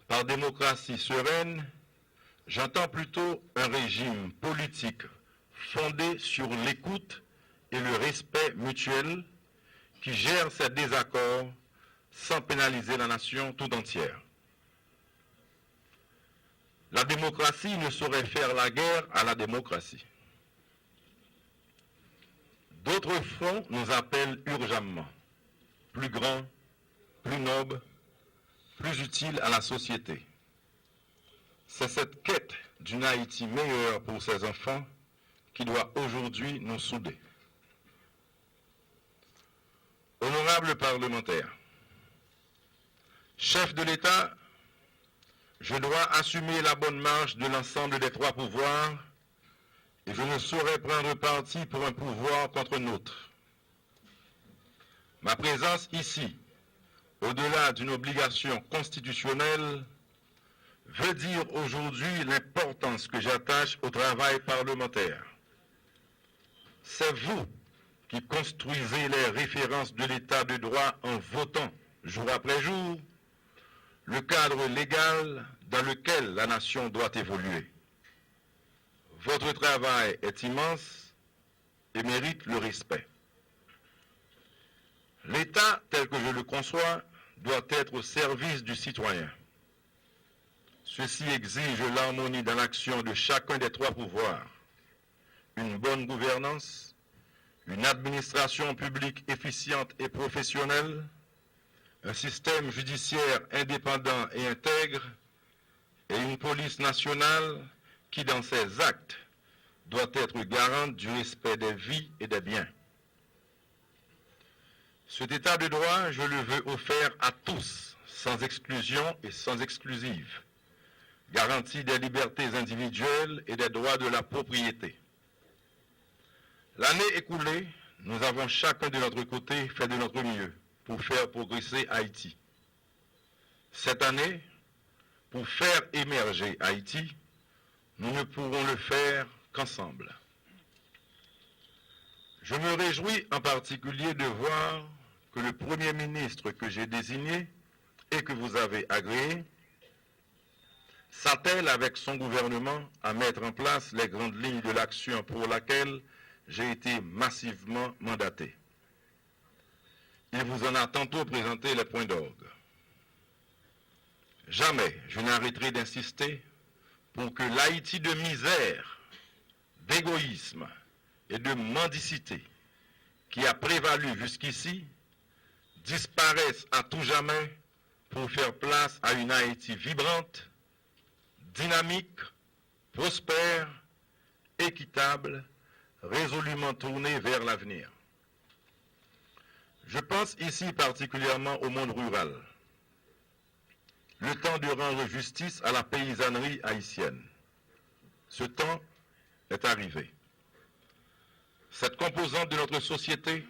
Par démocratie sereine, j'entends plutôt un régime politique fondé sur l'écoute et le respect mutuel qui gère ses désaccords sans pénaliser la nation tout entière. La démocratie ne saurait faire la guerre à la démocratie. D'autres fronts nous appellent urgemment, plus grands, plus nobles, plus utiles à la société. C'est cette quête d'une Haïti meilleure pour ses enfants qui doit aujourd'hui nous souder. Honorables parlementaires, chef de l'État, je dois assumer la bonne marche de l'ensemble des trois pouvoirs et je ne saurais prendre parti pour un pouvoir contre un autre. Ma présence ici, au-delà d'une obligation constitutionnelle, veut dire aujourd'hui l'importance que j'attache au travail parlementaire. C'est vous qui construisez les références de l'état de droit en votant, jour après jour, le cadre légal dans lequel la nation doit évoluer. Votre travail est immense et mérite le respect. L'État, tel que je le conçois, doit être au service du citoyen. Ceci exige l'harmonie dans l'action de chacun des trois pouvoirs, une bonne gouvernance, une administration publique efficiente et professionnelle, un système judiciaire indépendant et intègre, et une police nationale qui, dans ses actes, doit être garante du respect des vies et des biens. Cet état de droit, je le veux offert à tous, sans exclusion et sans exclusive, garantie des libertés individuelles et des droits de la propriété. L'année écoulée, nous avons chacun de notre côté fait de notre mieux pour faire progresser Haïti. Cette année, pour faire émerger Haïti, nous ne pourrons le faire qu'ensemble. Je me réjouis en particulier de voir que le Premier ministre que j'ai désigné et que vous avez agréé s'attelle avec son gouvernement à mettre en place les grandes lignes de l'action pour laquelle j'ai été massivement mandaté. Il vous en a tantôt présenté les points d'orgue. Jamais je n'arrêterai d'insister pour que l'Haïti de misère, d'égoïsme et de mendicité qui a prévalu jusqu'ici disparaisse à tout jamais pour faire place à une Haïti vibrante, dynamique, prospère, équitable, résolument tournée vers l'avenir. Je pense ici particulièrement au monde rural. Le temps de rendre justice à la paysannerie haïtienne. Ce temps est arrivé. Cette composante de notre société,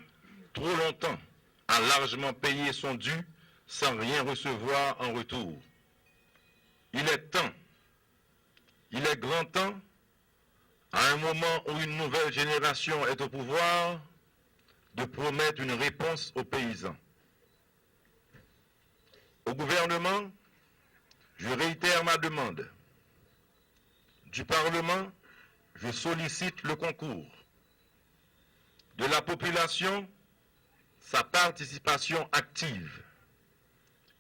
trop longtemps, a largement payé son dû sans rien recevoir en retour. Il est temps, il est grand temps, à un moment où une nouvelle génération est au pouvoir, de promettre une réponse aux paysans. Au gouvernement, je réitère ma demande. Du Parlement, je sollicite le concours de la population, sa participation active.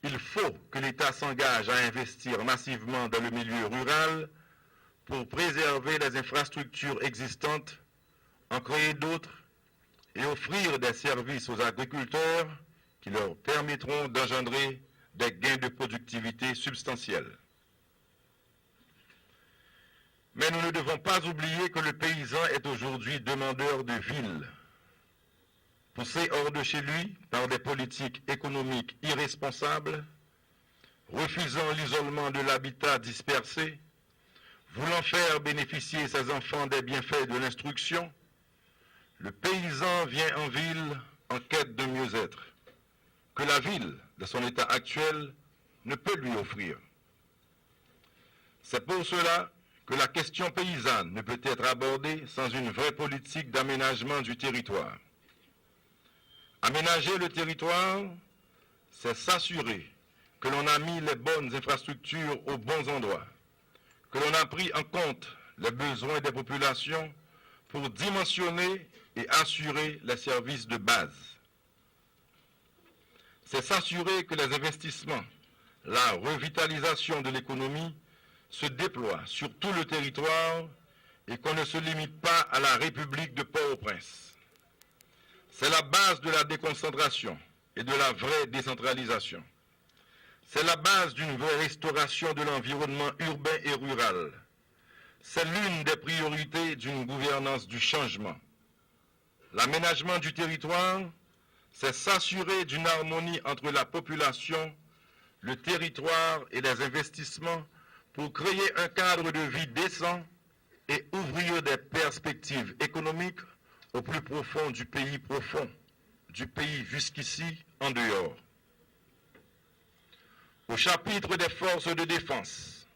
Il faut que l'État s'engage à investir massivement dans le milieu rural pour préserver les infrastructures existantes, en créer d'autres et offrir des services aux agriculteurs qui leur permettront d'engendrer des gains de productivité substantiels. Mais nous ne devons pas oublier que le paysan est aujourd'hui demandeur de villes. Poussé hors de chez lui par des politiques économiques irresponsables, refusant l'isolement de l'habitat dispersé, voulant faire bénéficier ses enfants des bienfaits de l'instruction, le paysan vient en ville en quête de mieux-être, que la ville, de son état actuel, ne peut lui offrir. C'est pour cela que la question paysanne ne peut être abordée sans une vraie politique d'aménagement du territoire. Aménager le territoire, c'est s'assurer que l'on a mis les bonnes infrastructures aux bons endroits, que l'on a pris en compte les besoins des populations pour dimensionner et assurer les services de base. C'est s'assurer que les investissements, la revitalisation de l'économie se déploient sur tout le territoire et qu'on ne se limite pas à la République de Port-au-Prince. C'est la base de la déconcentration et de la vraie décentralisation. C'est la base d'une vraie restauration de l'environnement urbain et rural. C'est l'une des priorités d'une gouvernance du changement. L'aménagement du territoire, c'est s'assurer d'une harmonie entre la population, le territoire et les investissements pour créer un cadre de vie décent et ouvrir des perspectives économiques au plus profond, du pays jusqu'ici en dehors. Au chapitre des forces de défense,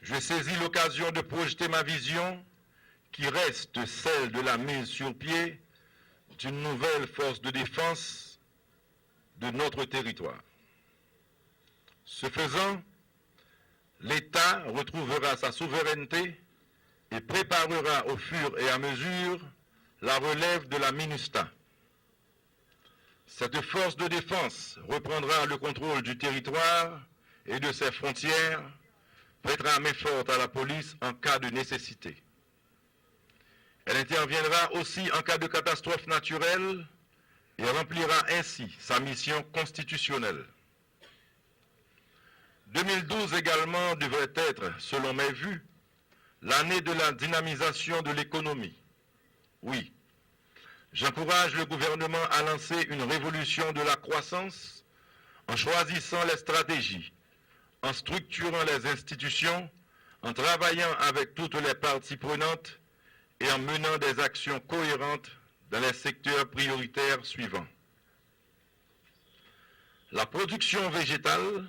je saisis l'occasion de projeter ma vision qui reste celle de la mise sur pied d'une nouvelle force de défense de notre territoire. Ce faisant, l'État retrouvera sa souveraineté et préparera au fur et à mesure la relève de la MINUSTAH. Cette force de défense reprendra le contrôle du territoire et de ses frontières, prêtera main forte à la police en cas de nécessité. Elle interviendra aussi en cas de catastrophe naturelle et remplira ainsi sa mission constitutionnelle. 2012 également devrait être, selon mes vues, l'année de la dynamisation de l'économie. Oui, j'encourage le gouvernement à lancer une révolution de la croissance en choisissant les stratégies, en structurant les institutions, en travaillant avec toutes les parties prenantes et en menant des actions cohérentes dans les secteurs prioritaires suivants. La production végétale,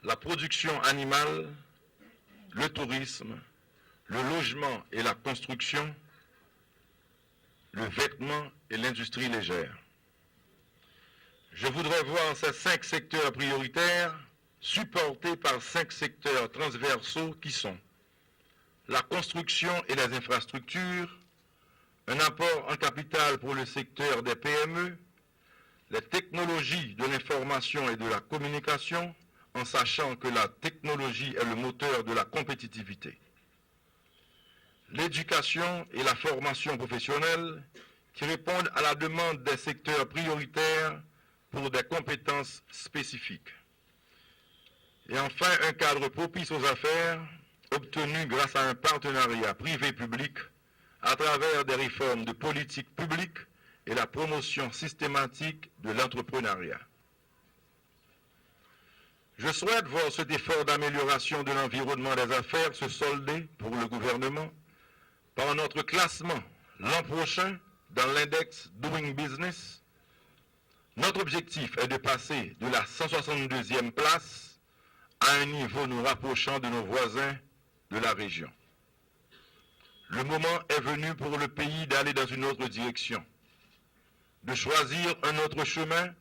la production animale, le tourisme, le logement et la construction, le vêtement et l'industrie légère. Je voudrais voir ces 5 secteurs prioritaires supportés par 5 secteurs transversaux qui sont la construction et les infrastructures, un apport en capital pour le secteur des PME, les technologies de l'information et de la communication, en sachant que la technologie est le moteur de la compétitivité. L'éducation et la formation professionnelle qui répondent à la demande des secteurs prioritaires pour des compétences spécifiques. Et enfin, un cadre propice aux affaires obtenu grâce à un partenariat privé-public à travers des réformes de politique publique et la promotion systématique de l'entrepreneuriat. Je souhaite voir cet effort d'amélioration de l'environnement des affaires se solder pour le gouvernement par notre classement l'an prochain dans l'index Doing Business. Notre objectif est de passer de la 162e place à un niveau nous rapprochant de nos voisins de la région. Le moment est venu pour le pays d'aller dans une autre direction, de choisir un autre chemin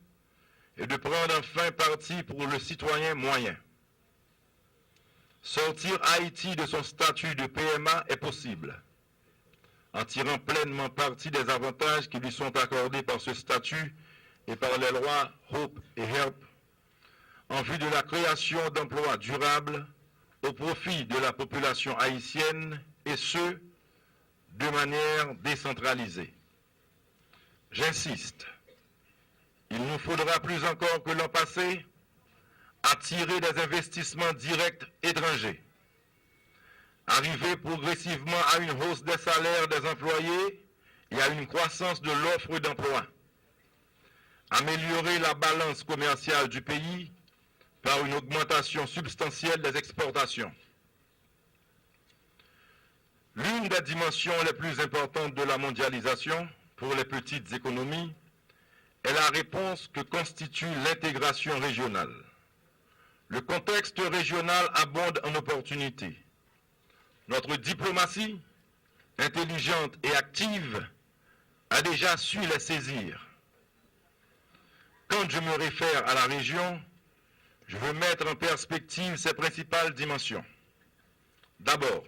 et de prendre enfin parti pour le citoyen moyen. Sortir Haïti de son statut de PMA est possible, en tirant pleinement parti des avantages qui lui sont accordés par ce statut et par les lois HOPE et HELP, en vue de la création d'emplois durables au profit de la population haïtienne, et ce, de manière décentralisée. J'insiste, il nous faudra plus encore que l'an passé attirer des investissements directs étrangers, arriver progressivement à une hausse des salaires des employés et à une croissance de l'offre d'emploi, améliorer la balance commerciale du pays par une augmentation substantielle des exportations. L'une des dimensions les plus importantes de la mondialisation pour les petites économies est la réponse que constitue l'intégration régionale. Le contexte régional abonde en opportunités. Notre diplomatie, intelligente et active, a déjà su les saisir. Quand je me réfère à la région, je veux mettre en perspective ses principales dimensions. D'abord,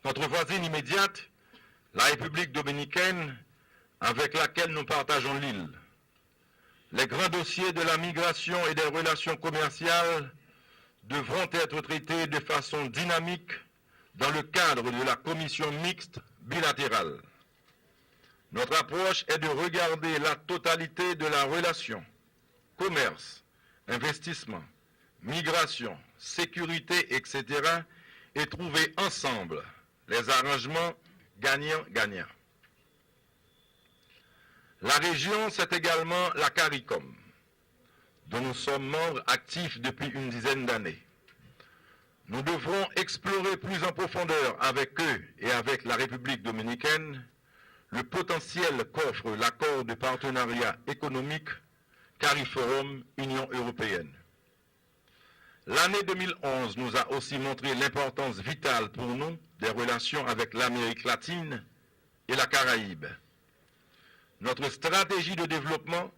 notre voisine immédiate, la République dominicaine, avec laquelle nous partageons l'île. Les grands dossiers de la migration et des relations commerciales devront être traités de façon dynamique dans le cadre de la commission mixte bilatérale. Notre approche est de regarder la totalité de la relation, commerce, investissement, migration, sécurité, etc., et trouver ensemble les arrangements gagnant-gagnant. La région, c'est également la CARICOM, dont nous sommes membres actifs depuis une dizaine d'années. Nous devrons explorer plus en profondeur avec eux et avec la République dominicaine le potentiel qu'offre l'accord de partenariat économique CARIFORUM Union européenne. L'année 2011 nous a aussi montré l'importance vitale pour nous des relations avec l'Amérique latine et la Caraïbe. Notre stratégie de développement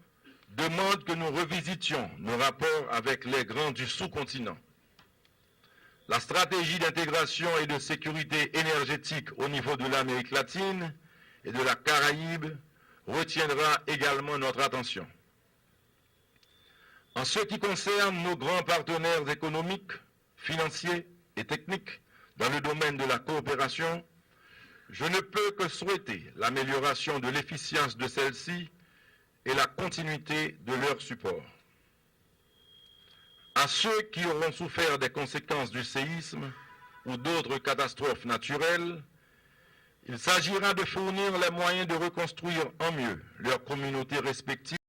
demande que nous revisitions nos rapports avec les grands du sous-continent. La stratégie d'intégration et de sécurité énergétique au niveau de l'Amérique latine et de la Caraïbe retiendra également notre attention. En ce qui concerne nos grands partenaires économiques, financiers et techniques dans le domaine de la coopération, je ne peux que souhaiter l'amélioration de l'efficience de celle-ci et la continuité de leur support. À ceux qui auront souffert des conséquences du séisme ou d'autres catastrophes naturelles, il s'agira de fournir les moyens de reconstruire en mieux leurs communautés respectives